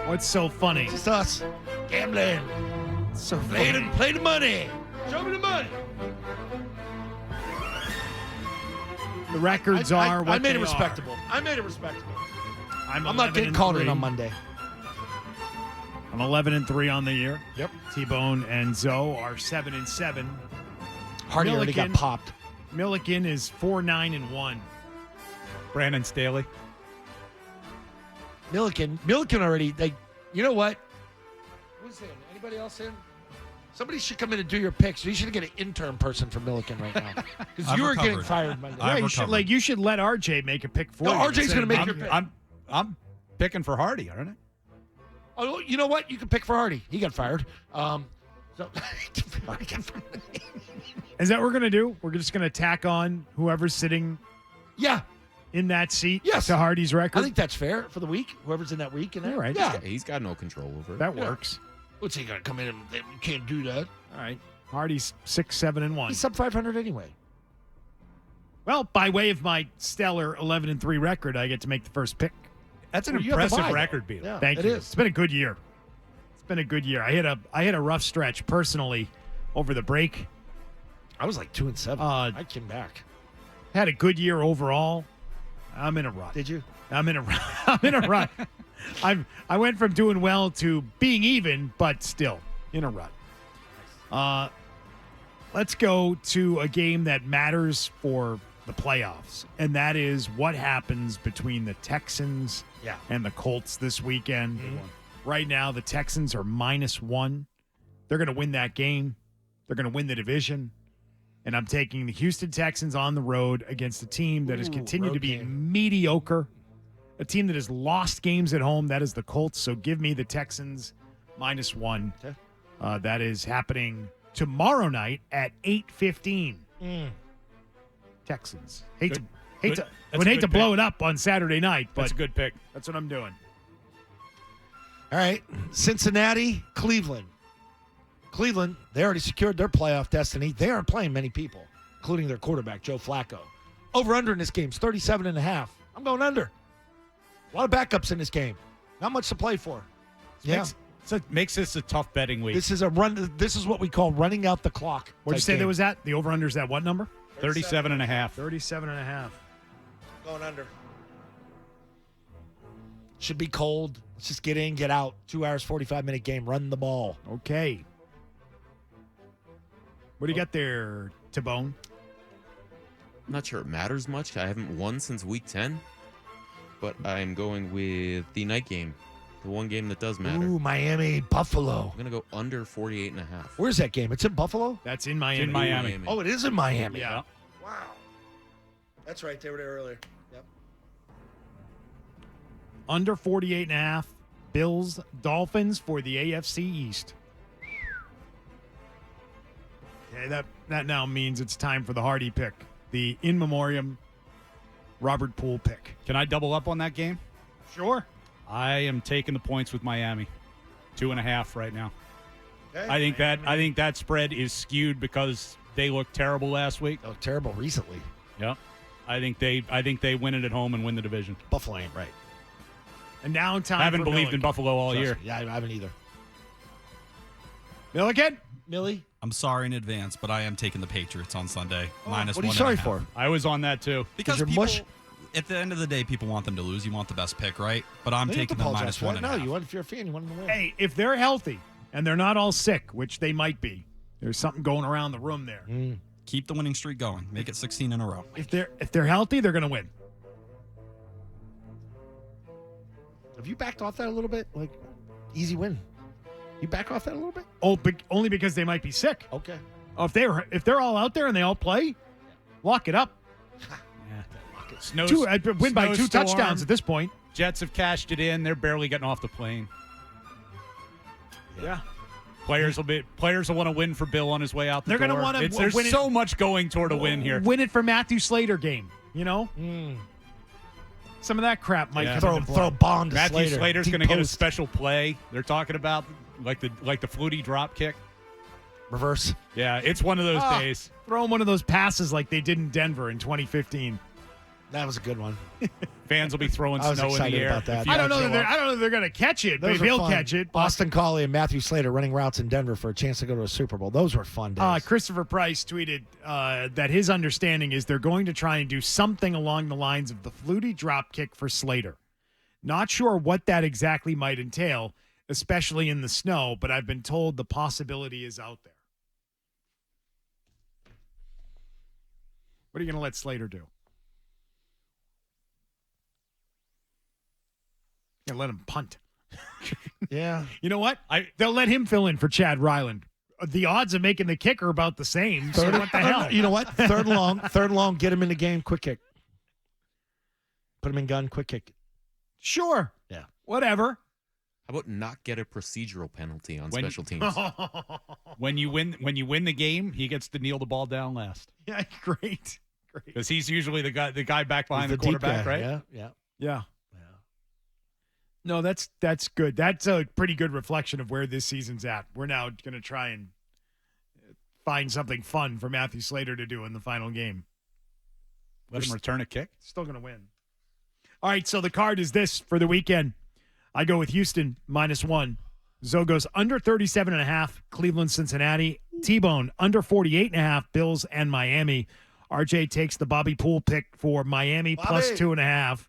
What's so funny? It's us. Gambling. It's so Play funny. the money. Show me the money. The records are what I made they it respectable. I made it respectable. I'm not getting called in on Monday. I'm 11-3 on the year. Yep. T-Bone and Zoe are 7-7. Hardy already got popped. Milliken is 4-9-1. Brandon Staley. Milliken already. You know what? Who's in? Anybody else in? Somebody should come in and do your picks. You should get an intern person for Milliken right now because you were getting fired Monday. Yeah, you should let RJ make a pick for you. RJ's going to make your pick. I'm picking for Hardy, aren't I? Oh, you know what? You can pick for Hardy. He got fired. Is that what we're going to do? We're just going to tack on whoever's sitting in that seat to Hardy's record? I think that's fair for the week. Whoever's in that week. And right. Yeah. He's got no control over it. That works. What's he going to come in and you can't do that? All right. Hardy's 6-7-1. He's sub 500 anyway. Well, by way of my stellar 11-3 record, I get to make the first pick. That's an impressive record, Beal. Yeah, Thank it you. is. It's been a good year. I hit a rough stretch personally over the break. I was like 2-7. I came back. Had a good year overall. I'm in a rut. Did you? I'm in a rut. I went from doing well to being even, but still in a rut. Let's go to a game that matters for the playoffs, and that is what happens between the Texans and the Colts this weekend. Mm-hmm. Right now, the Texans are -1. They're going to win that game. They're going to win the division. And I'm taking the Houston Texans on the road against a team that has continued to be mediocre, a team that has lost games at home. That is the Colts. So give me the Texans -1. Okay. That is happening tomorrow night at 8:15. Texans. Hate to blow it up on Saturday night, but that's a good pick. That's what I'm doing. All right. Cincinnati, Cleveland. Cleveland, they already secured their playoff destiny. They aren't playing many people, including their quarterback, Joe Flacco. Over-under in this game is 37.5. I'm going under. A lot of backups in this game. Not much to play for. Makes this a tough betting week. This is This is what we call running out the clock. What'd you say there was at? The over-under is at what number? 37.5. 37.5. Going under. Should be cold. Let's just get in, get out. 2 hours, 45-minute game. Run the ball. Okay. What do you got there, Tabone? I'm not sure it matters much. I haven't won since week 10, but I'm going with the night game, the one game that does matter. Ooh, Miami, Buffalo. I'm going to go under 48.5. Where's that game? It's in Buffalo? That's in Miami. It's in Miami. Oh, it is in Miami. Yeah. Wow. That's right. They were there earlier. Yep. Under 48.5. Bills, Dolphins for the AFC East. Okay, that now means it's time for the Hardy pick, the in memoriam Robert Poole pick. Can I double up on that game? Sure. I am taking the points with Miami. 2.5 right now. Okay. I think that spread is skewed because they looked terrible last week. They looked terrible recently. Yep. I think they win it at home and win the division. Buffalo ain't right. And now time I haven't for believed Milliken. in Buffalo all Trust year. me. Yeah, I haven't either. Milliken? Millie? I'm sorry in advance, but I am taking the Patriots on Sunday. What are you sorry for? I was on that too. Because you're people, mush? at the end of the day, people want them to lose. You want the best pick, right? But I'm No, you taking don't the apologize for that. -1.5. No, you want, if you're a fan, you want them to win. Hey, if they're healthy and they're not all sick, which they might be, there's something going around the room there. Keep the winning streak going. Make it 16 in a row. If they're healthy, they're going to win. Have you backed off that a little bit? Like, easy win. You back off that a little bit? Oh, only because they might be sick. Okay. Oh, if they're all out there and they all play, lock it up. Win by 2 touchdowns at this point. Jets have cashed it in. They're barely getting off the plane. Yeah. Players will want to win for Bill on his way out the They're door. gonna wanna There's win it- so much going toward a win here. Win it for Matthew Slater game, you know? Some of that crap might come into play. Throw a bomb to Matthew Slater. Slater's Deep going to get a post. special play. They're talking about like the Flutie drop kick. reverse. Yeah, it's one of those days. Throw him one of those passes like they did in Denver in 2015. That was a good one. Fans will be throwing I was snow in excited the air. about that. if you I don't know show that up. they're going to catch it, but Those were he'll fun. catch it. but- Austin Collie and Matthew Slater running routes in Denver for a chance to go to a Super Bowl. Those were fun days. Christopher Price tweeted that his understanding is they're going to try and do something along the lines of the Flutie drop kick for Slater. Not sure what that exactly might entail, especially in the snow, but I've been told the possibility is out there. What are you going to let Slater do? You're gonna let him punt. Yeah. You know what? They'll let him fill in for Chad Ryland. The odds of making the kick are about the same. So what the hell? You know what? Third and long, get him in the game, quick kick. Put him in gun, quick kick. Sure. Yeah. Whatever. How about not get a procedural penalty on special teams? When you win the game, he gets to kneel the ball down last Yeah, great. because he's usually the guy back behind the He's deep quarterback, guy. right? Yeah. Yeah. No, that's good. That's a pretty good reflection of where this season's at. We're now going to try and find something fun for Matthew Slater to do in the final game. Let him return a kick. Still going to win. All right, so the card is this for the weekend. I go with Houston -1. Zoe goes under 37.5, Cleveland, Cincinnati. T-Bone under 48.5, Bills and Miami. RJ takes the Bobby Poole pick for Miami plus 2.5.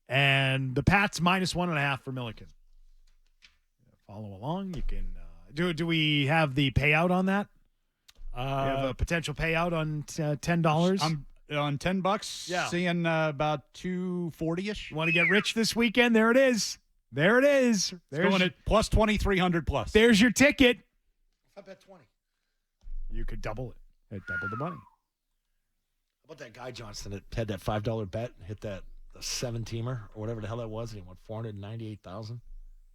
And the Pats -1.5 for Milliken. Follow along. You can do we have the payout on that? We have a potential payout on $10. I'm on $10. Yeah. Seeing about 240ish. You want to get rich this weekend? There it is. There it is. Going at plus 2,300 plus. There's your ticket. I bet 20. You could double it. Double the money. How about that guy Johnson that had that $5 bet and hit that the 7-teamer or whatever the hell that was, and he won $498,000?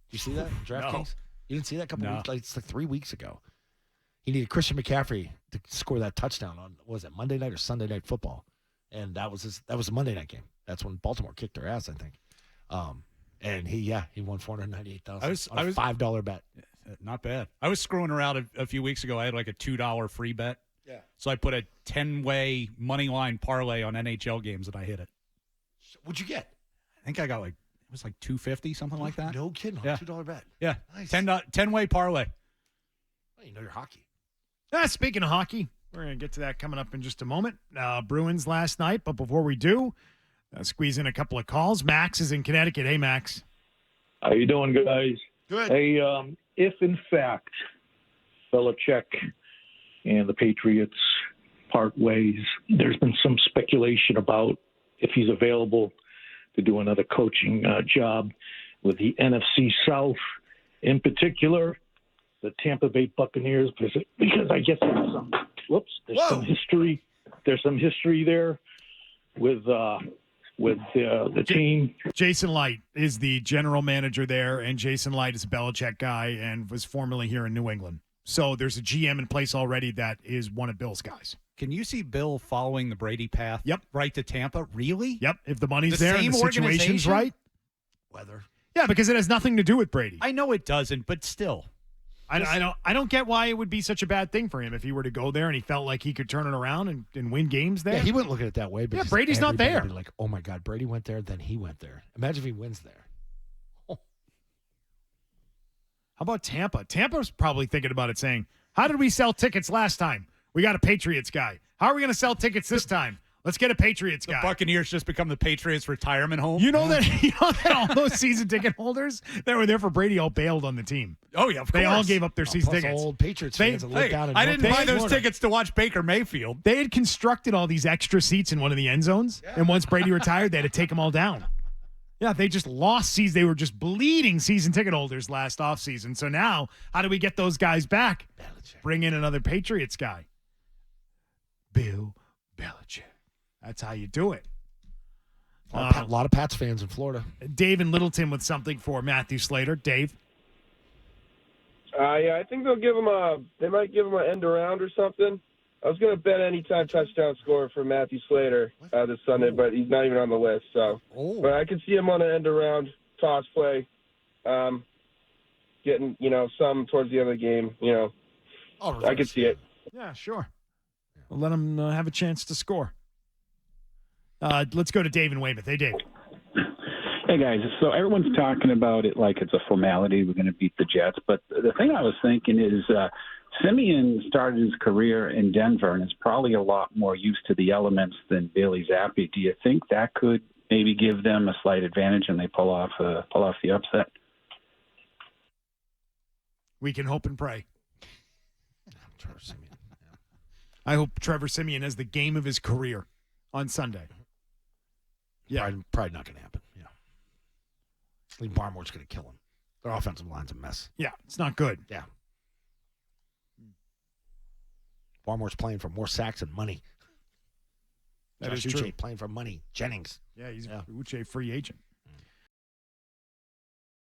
You see that? DraftKings? You didn't see that a couple weeks? It's like 3 weeks ago. He needed Christian McCaffrey to score that touchdown on, what was it, Monday night or Sunday night football? And that was a Monday night game. That's when Baltimore kicked their ass, I think. And he won $498,000 on a $5 bet. Not bad. I was screwing around a few weeks ago. I had like a $2 free bet. Yeah. So I put a 10-way money line parlay on NHL games and I hit it. What'd you get? I think I got it was like $250, something like that. No kidding. Yeah. $2 bet. Yeah. Nice. 10-way parlay. Well, you know your hockey. Speaking of hockey, we're going to get to that coming up in just a moment. Bruins last night, but before we do, squeeze in a couple of calls. Max is in Connecticut. Hey, Max. How you doing, guys? Good. Hey, if in fact Belichick and the Patriots part ways, there's been some speculation about if he's available to do another coaching job with the NFC South, in particular the Tampa Bay Buccaneers, because I guess there's some history. There's some history there with the team. Jason Light is the general manager there, and Jason Light is a Belichick guy and was formerly here in New England. So there's a GM in place already that is one of Bill's guys. Can you see Bill following the Brady path? Yep. Right to Tampa? Really? Yep. If the money's The there and same the situation's organization? right. Weather. Yeah, because it has nothing to do with Brady. I know it doesn't, but still. I don't get why it would be such a bad thing for him if he were to go there and he felt like he could turn it around and win games there. Yeah, he wouldn't look at it that way. Because Brady's not everybody there. would be like, oh my God, Brady went there, then he went there. Imagine if he wins there. How about Tampa? Tampa's probably thinking about it, saying, how did we sell tickets last time? We got a Patriots guy. How are we going to sell tickets this time? Let's get a Patriots The guy. Buccaneers just become the Patriots retirement home. You know that all those season ticket holders that were there for Brady all bailed on the team. Oh, yeah, of course. They all gave up their season Plus tickets. old Patriots fans that live Hey, down in I North didn't buy those Florida. tickets to watch Baker Mayfield. They had constructed all these extra seats in one of the end zones, and once Brady retired, they had to take them all down. Yeah, they just lost seasons. They were just bleeding season ticket holders last offseason. So now, how do we get those guys back? Belichick. Bring in another Patriots guy. Bill Belichick. That's how you do it. A lot of Pats fans in Florida. Dave in Littleton with something for Matthew Slater. Dave? Yeah, I think they might give him an end around or something. I was going to bet anytime touchdown score for Matthew Slater this Sunday, but he's not even on the list. So, But I could see him on an end around toss play, getting some towards the end of the game. Oh, I could see it. Yeah, sure. We'll let him have a chance to score. Let's go to Dave in Weymouth. Hey, Dave. Hey, guys. So everyone's talking about it like it's a formality. We're going to beat the Jets. But the thing I was thinking is Simeon started his career in Denver and is probably a lot more used to the elements than Bailey Zappi. Do you think that could maybe give them a slight advantage and they pull off the upset? We can hope and pray. Trevor Siemian. I hope Trevor Siemian has the game of his career on Sunday. Yeah. Probably not going to happen. Yeah. I think Barmore's going to kill him. Their offensive line's a mess. Yeah, it's not good. Yeah. Barmore's playing for more sacks and money. That is Josh true. Uche playing for money. Jennings. Yeah, he's a Uche free agent.